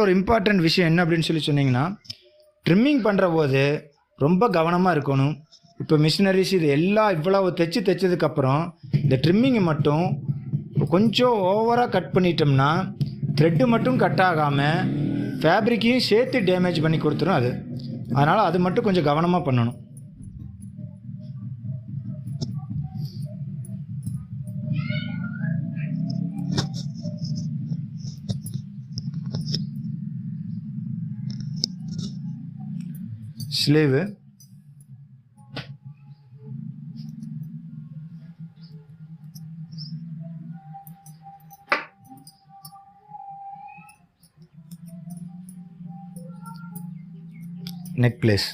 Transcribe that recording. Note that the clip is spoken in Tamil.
ஒரு இம்பார்ட்டன்ட் விஷயம் என்ன அப்படின்னு சொன்னீங்கன்னா, ட்ரிம்மிங் பண்ணுற போது ரொம்ப கவனமாக இருக்கணும். இப்போ மிஷினரிஸ் இது எல்லாம் இவ்வளவு தைச்சதுக்கப்புறம் இந்த ட்ரிம்மிங்கை மட்டும் கொஞ்சம் ஓவராக கட் பண்ணிட்டோம்னா த்ரெட்டு மட்டும் கட் ஆகாமல் ஃபேப்ரிக்கையும் சேர்த்து டேமேஜ் பண்ணி கொடுத்துரும் அது. அதனால் அது மட்டும் கொஞ்சம் கவனமாக பண்ணணும். Sleeve neck place